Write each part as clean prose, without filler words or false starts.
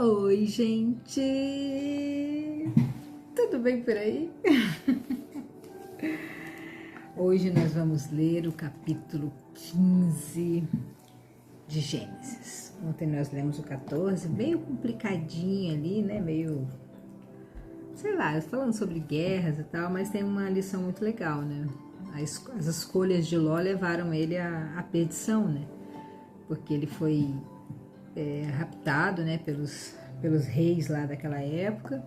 Oi, gente! Tudo bem por aí? Hoje nós vamos ler o capítulo 15 de Gênesis. Ontem nós lemos o 14, meio complicadinho ali, né? Meio, sei lá, falando sobre guerras e tal, mas tem uma lição muito legal, né? As escolhas de Ló levaram ele à perdição, né? Porque ele foi raptado, né, pelos reis lá daquela época,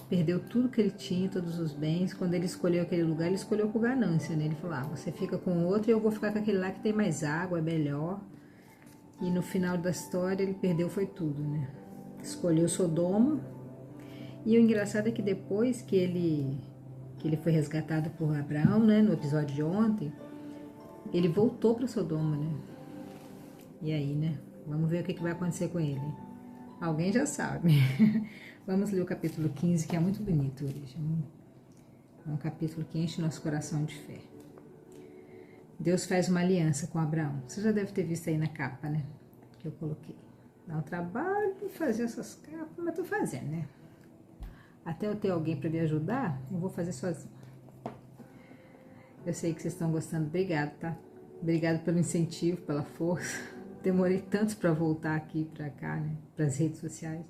perdeu tudo que ele tinha, todos os bens. Quando ele escolheu aquele lugar, ele escolheu por ganância, né? Ele falou, você fica com outro e eu vou ficar com aquele lá que tem mais água, é melhor. E no final da história ele perdeu foi tudo, né? Escolheu Sodoma. E o engraçado é que depois que ele foi resgatado por Abraão, né, no episódio de ontem, ele voltou para Sodoma, né? E aí, né? Vamos ver o que vai acontecer com ele. Alguém já sabe. Vamos ler o capítulo 15, que é muito bonito hoje. É um capítulo que enche nosso coração de fé. Deus faz uma aliança com Abraão. Você já deve ter visto aí na capa, né? Que eu coloquei. Dá um trabalho fazer essas capas, mas tô fazendo, né? Até eu ter alguém para me ajudar, eu vou fazer sozinho. Eu sei que vocês estão gostando. Obrigado, tá? Obrigado pelo incentivo, pela força. Demorei tanto para voltar aqui para cá, né? Para as redes sociais.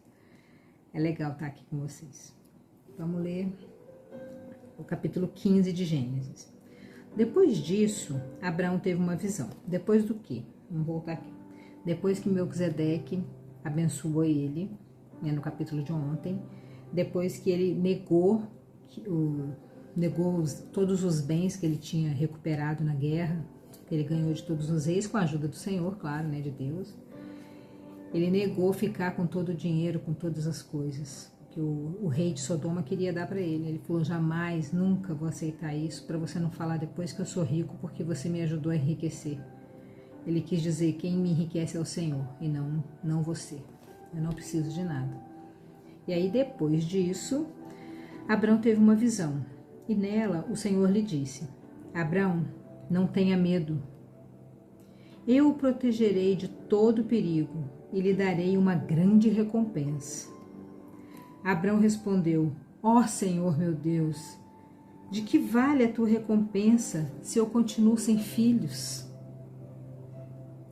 É legal estar aqui com vocês. Vamos ler o capítulo 15 de Gênesis. Depois disso, Abraão teve uma visão. Depois do quê? Vamos voltar aqui. Depois que Melquisedeque abençoou ele, né, no capítulo de ontem, depois que ele negou todos os bens que ele tinha recuperado na guerra, que ele ganhou de todos os reis, com a ajuda do Senhor, claro, né, de Deus. Ele negou ficar com todo o dinheiro, com todas as coisas que o rei de Sodoma queria dar para ele. Ele falou, jamais, nunca vou aceitar isso, para você não falar depois que eu sou rico, porque você me ajudou a enriquecer. Ele quis dizer, quem me enriquece é o Senhor, e não você. Eu não preciso de nada. E aí, depois disso, Abraão teve uma visão, e nela o Senhor lhe disse, Abraão, não tenha medo. Eu o protegerei de todo perigo e lhe darei uma grande recompensa. Abraão respondeu, Senhor meu Deus, de que vale a tua recompensa se eu continuo sem filhos?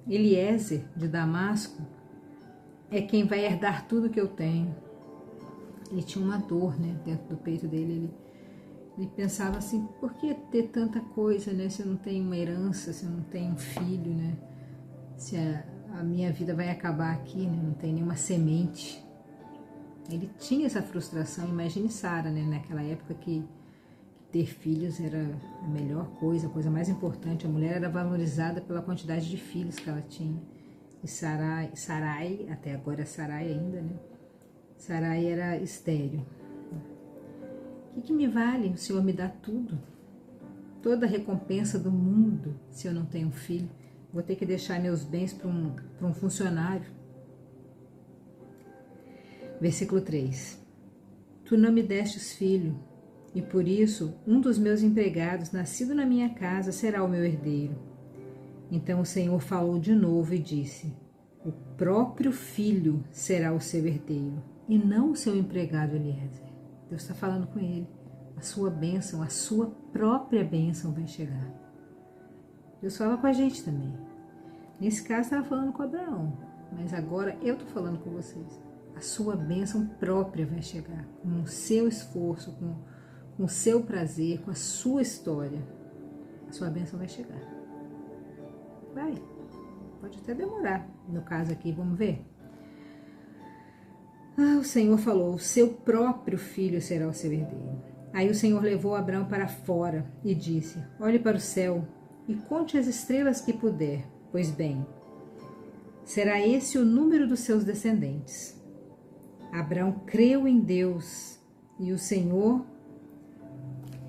Eliezer, de Damasco, é quem vai herdar tudo que eu tenho. Ele tinha uma dor, né, dentro do peito dele. Ele pensava assim, por que ter tanta coisa, né? Se eu não tenho uma herança, se eu não tenho um filho, né? Se a minha vida vai acabar aqui, né? Não tem nenhuma semente. Ele tinha essa frustração. Imagine Sara, né? Naquela época que ter filhos era a melhor coisa, a coisa mais importante. A mulher era valorizada pela quantidade de filhos que ela tinha. E Sarai, até agora é Sarai ainda, né? Sarai era estéril. O que me vale o Senhor me dar tudo? Toda a recompensa do mundo, se eu não tenho filho? Vou ter que deixar meus bens para um funcionário. Versículo 3. Tu não me destes filho, e por isso um dos meus empregados, nascido na minha casa, será o meu herdeiro. Então o Senhor falou de novo e disse, o próprio filho será o seu herdeiro, e não o seu empregado Eliezer. Deus está falando com ele. A sua bênção, a sua própria bênção vai chegar. Deus fala com a gente também. Nesse caso estava falando com Abraão, mas agora eu estou falando com vocês. A sua bênção própria vai chegar, com o seu esforço, com o seu prazer, com a sua história. A sua bênção vai chegar. Vai. Pode até demorar. No caso aqui, vamos ver. O Senhor falou, o seu próprio filho será o seu herdeiro. Aí o Senhor levou Abraão para fora e disse, olhe para o céu e conte as estrelas que puder, pois bem, será esse o número dos seus descendentes. Abraão creu em Deus e o Senhor,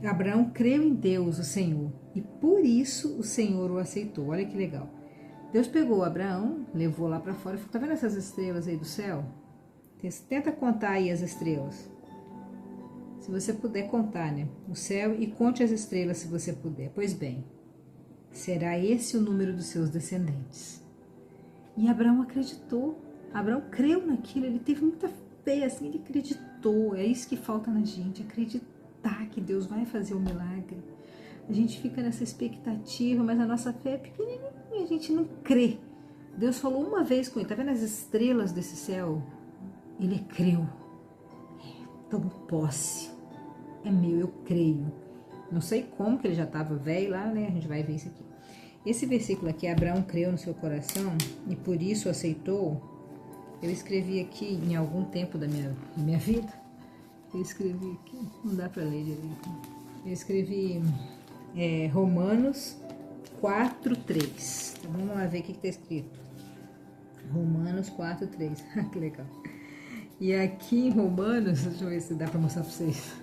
Abraão creu em Deus, o Senhor, e por isso o Senhor o aceitou. Olha que legal. Deus pegou Abraão, levou lá para fora e falou, tá vendo essas estrelas aí do céu? Tenta contar aí as estrelas. Se você puder contar, né? O céu e conte as estrelas se você puder. Pois bem, será esse o número dos seus descendentes. E Abraão acreditou. Abraão creu naquilo, ele teve muita fé, assim, ele acreditou. É isso que falta na gente, acreditar que Deus vai fazer o milagre. A gente fica nessa expectativa, mas a nossa fé é pequenininha, a gente não crê. Deus falou uma vez com ele, tá vendo as estrelas desse céu? Ele creu. Tomo posse. É meu, eu creio. Não sei como que ele já estava velho lá, né? A gente vai ver isso aqui. Esse versículo aqui, Abraão creu no seu coração e por isso aceitou. Eu escrevi aqui em algum tempo da minha vida. Eu escrevi aqui, não dá para ler direito. Eu escrevi Romanos 4:3. Então vamos lá ver o que está escrito. Romanos 4:3. Que legal. E aqui em Romanos, deixa eu ver se dá para mostrar para vocês.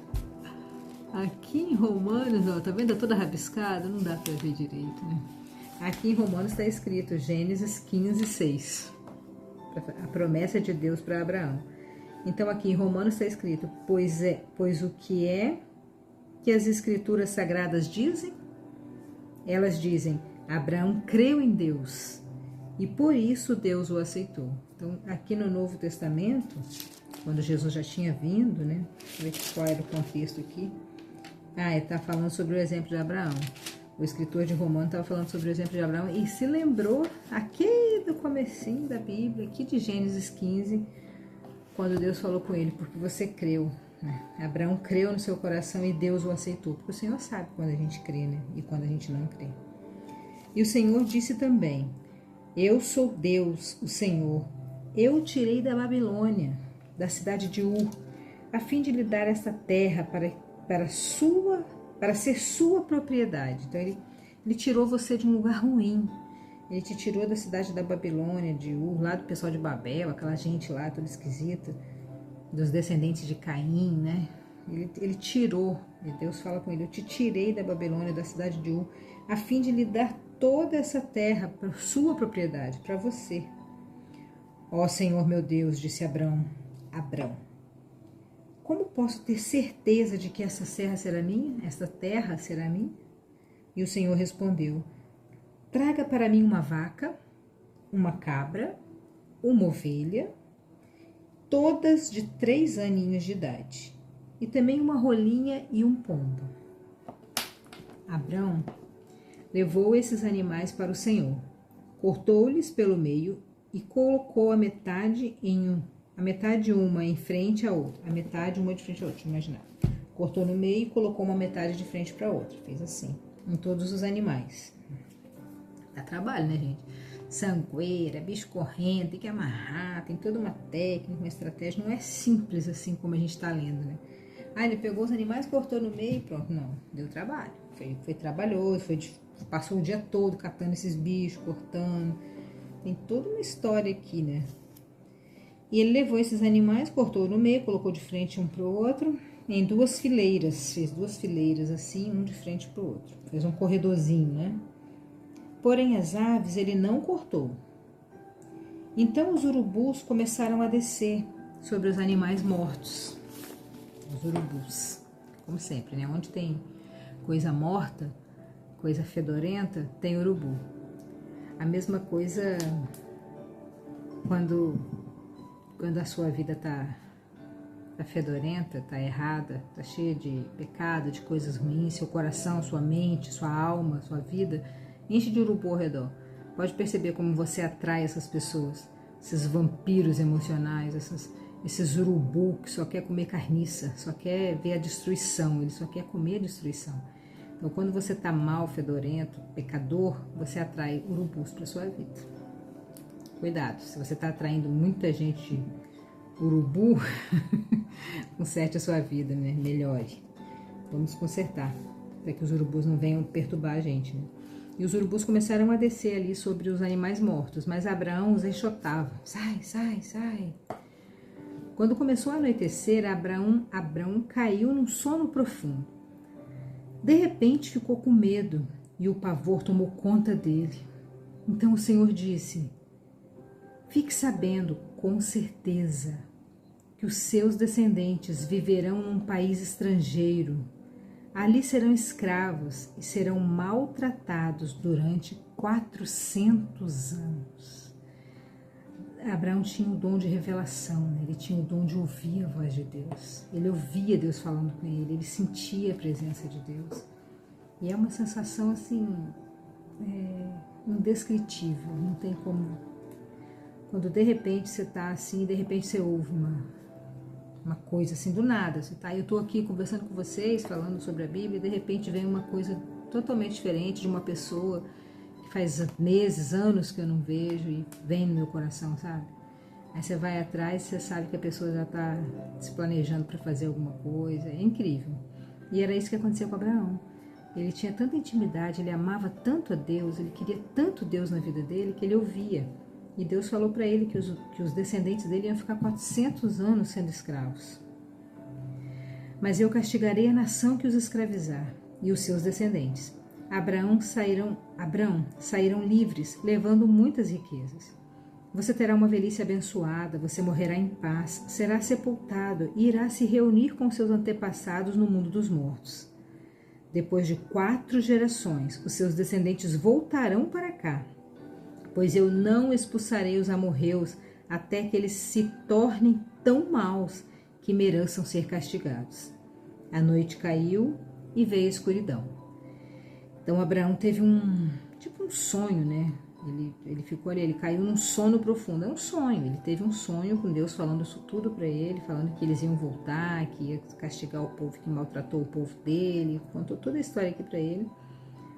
Aqui em Romanos, ó, tá vendo? Tá toda rabiscada, não dá para ver direito, né? Aqui em Romanos está escrito Gênesis 15:6. A promessa de Deus para Abraão. Então aqui em Romanos está escrito, pois o que é que as escrituras sagradas dizem? Elas dizem, Abraão creu em Deus e por isso Deus o aceitou. Então aqui no Novo Testamento, quando Jesus já tinha vindo, né? Deixa eu ver qual era o contexto aqui. Está falando sobre o exemplo de Abraão. O escritor de Romanos estava falando sobre o exemplo de Abraão e se lembrou aqui do comecinho da Bíblia, aqui de Gênesis 15, quando Deus falou com ele, porque você creu. Né? Abraão creu no seu coração e Deus o aceitou, porque o Senhor sabe quando a gente crê, né? E quando a gente não crê. E o Senhor disse também, eu sou Deus, o Senhor, eu o tirei da Babilônia, da cidade de Ur, a fim de lhe dar esta terra para ser sua propriedade. Então ele tirou você de um lugar ruim. Ele te tirou da cidade da Babilônia, de Ur, lá do pessoal de Babel, aquela gente lá toda esquisita, dos descendentes de Caim, né? Ele tirou, e Deus fala com ele, eu te tirei da Babilônia, da cidade de Ur, a fim de lhe dar toda essa terra para sua propriedade, para você. Ó Senhor meu Deus, disse Abrão, como posso ter certeza de que essa terra será minha? Esta terra será minha? E o Senhor respondeu, traga para mim uma vaca, uma cabra, uma ovelha, todas de 3 aninhos de idade, e também uma rolinha e um pombo. Abrão levou esses animais para o Senhor, cortou-lhes pelo meio e colocou a metade uma em frente à outra, a metade uma de frente à outra, imaginar. Cortou no meio e colocou uma metade de frente para a outra, fez assim, em todos os animais. Dá trabalho, né, gente? Sangueira, bicho correndo, tem que amarrar, tem toda uma técnica, uma estratégia, não é simples assim como a gente está lendo, né? Ele pegou os animais, cortou no meio e pronto, não, deu trabalho, foi trabalhoso, passou o dia todo catando esses bichos, cortando, tem toda uma história aqui, né? E ele levou esses animais, cortou no meio, colocou de frente um para o outro, em 2 fileiras, fez 2 fileiras assim, um de frente para o outro, fez um corredorzinho, né? Porém as aves ele não cortou. Então os urubus começaram a descer sobre os animais mortos. Os urubus, como sempre, né? Onde tem coisa morta, coisa fedorenta, tem urubu. A mesma coisa quando a sua vida tá fedorenta, tá errada, tá cheia de pecado, de coisas ruins, seu coração, sua mente, sua alma, sua vida enche de urubu ao redor. Pode perceber como você atrai essas pessoas, esses vampiros emocionais, esses urubu que só quer comer carniça, só quer ver a destruição, ele só quer comer a destruição. Então, quando você está mal, fedorento, pecador, você atrai urubus para sua vida. Cuidado, se você está atraindo muita gente urubu, conserte a sua vida, né? Melhore. Vamos consertar, para que os urubus não venham perturbar a gente, né? E os urubus começaram a descer ali sobre os animais mortos, mas Abraão os enxotava. Sai, sai, sai. Quando começou a anoitecer, Abraão caiu num sono profundo. De repente ficou com medo e o pavor tomou conta dele. Então o Senhor disse, fique sabendo com certeza que os seus descendentes viverão num país estrangeiro. Ali serão escravos e serão maltratados durante 400 anos. Abraão tinha o dom de revelação, né? Ele tinha o dom de ouvir a voz de Deus. Ele ouvia Deus falando com ele sentia a presença de Deus. E é uma sensação assim, indescritível, não tem como. Quando de repente você está assim, de repente você ouve uma coisa assim do nada. Você tá, eu estou aqui conversando com vocês, falando sobre a Bíblia, e de repente vem uma coisa totalmente diferente de uma pessoa que faz meses, anos que eu não vejo e vem no meu coração, sabe? Aí você vai atrás e você sabe que a pessoa já está se planejando para fazer alguma coisa. É incrível. E era isso que aconteceu com Abraão. Ele tinha tanta intimidade, ele amava tanto a Deus, ele queria tanto Deus na vida dele que ele ouvia. E Deus falou para ele que os descendentes dele iam ficar 400 anos sendo escravos. Mas eu castigarei a nação que os escravizar e os seus descendentes. Abraão saíram livres, levando muitas riquezas. Você terá uma velhice abençoada, você morrerá em paz, será sepultado e irá se reunir com seus antepassados no mundo dos mortos. Depois de 4 gerações, os seus descendentes voltarão para cá, pois eu não expulsarei os amorreus até que eles se tornem tão maus que mereçam ser castigados. A noite caiu e veio a escuridão. Então Abraão teve um sonho, né? Ele ficou ali, ele caiu num sono profundo. É um sonho, ele teve um sonho com Deus falando isso tudo para ele, falando que eles iam voltar, que ia castigar o povo que maltratou o povo dele, contou toda a história aqui para ele.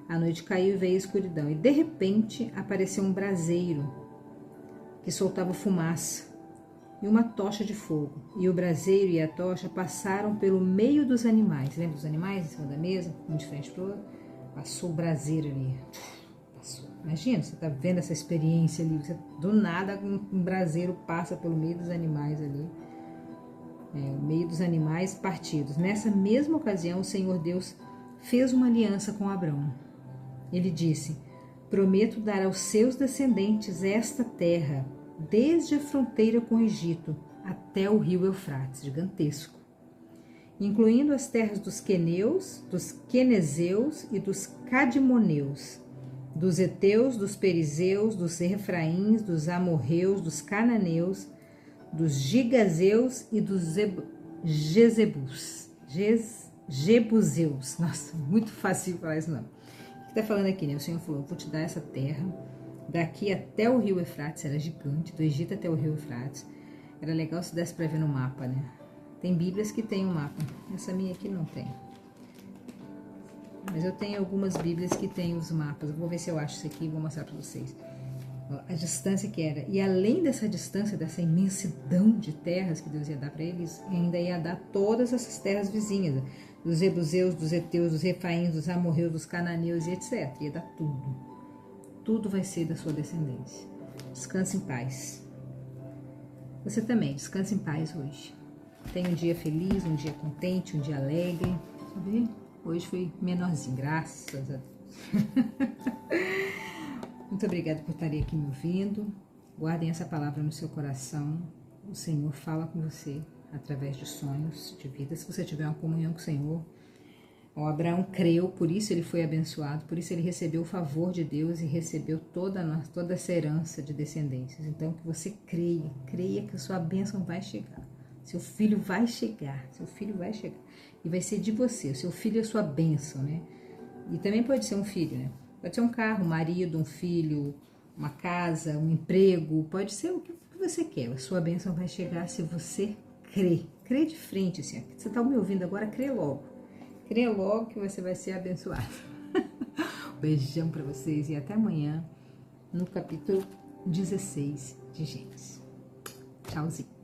A noite caiu e veio a escuridão, e de repente apareceu um braseiro que soltava fumaça e uma tocha de fogo. E o braseiro e a tocha passaram pelo meio dos animais. Lembra dos animais em cima da mesa, um de frente para o outro? Passou o braseiro ali. Imagina, você está vendo essa experiência ali, do nada um braseiro passa pelo meio dos animais ali, o meio dos animais partidos. Nessa mesma ocasião, o Senhor Deus fez uma aliança com Abraão. Ele disse: prometo dar aos seus descendentes esta terra, desde a fronteira com o Egito até o rio Eufrates, gigantesco, incluindo as terras dos queneus, dos quenezeus e dos cadmoneus, dos heteus, dos perizeus, dos refraíns, dos amorreus, dos cananeus, dos gigazeus e dos jebuseus. Nossa, muito fácil falar isso não. O que está falando aqui, né? O Senhor falou: vou te dar essa terra, daqui até o rio Eufrates, era gigante, do Egito até o rio Eufrates. Era legal se desse para ver no mapa, né? Tem Bíblias que tem um mapa, essa minha aqui não tem. Mas eu tenho algumas Bíblias que tem os mapas. Eu vou ver se eu acho isso aqui e vou mostrar para vocês. A distância que era. E além dessa distância, dessa imensidão de terras que Deus ia dar para eles, ainda ia dar todas essas terras vizinhas. Dos jebuseus, dos heteus, dos refaíns, dos amorreus, dos cananeus e etc. Ia dar tudo. Tudo vai ser da sua descendência. Descanse em paz. Você também, descanse em paz hoje. Tenha um dia feliz, um dia contente, um dia alegre. Deixa eu ver. Hoje foi menorzinho, graças a Deus. Muito obrigada por estarem aqui me ouvindo. Guardem essa palavra no seu coração. O Senhor fala com você através de sonhos de vida. Se você tiver uma comunhão com o Senhor, o Abraão creu, por isso ele foi abençoado, por isso ele recebeu o favor de Deus e recebeu toda essa herança de descendências. Então, que você creia que a sua bênção vai chegar. Seu filho vai chegar, e vai ser de você. O seu filho é a sua bênção, né? E também pode ser um filho, né? Pode ser um carro, um marido, um filho, uma casa, um emprego, pode ser o que você quer. A sua bênção vai chegar se você crer. Crê de frente, assim. Você está me ouvindo agora, crê logo. Crê logo que você vai ser abençoado. Beijão para vocês e até amanhã no capítulo 16 de Gênesis. Tchauzinho.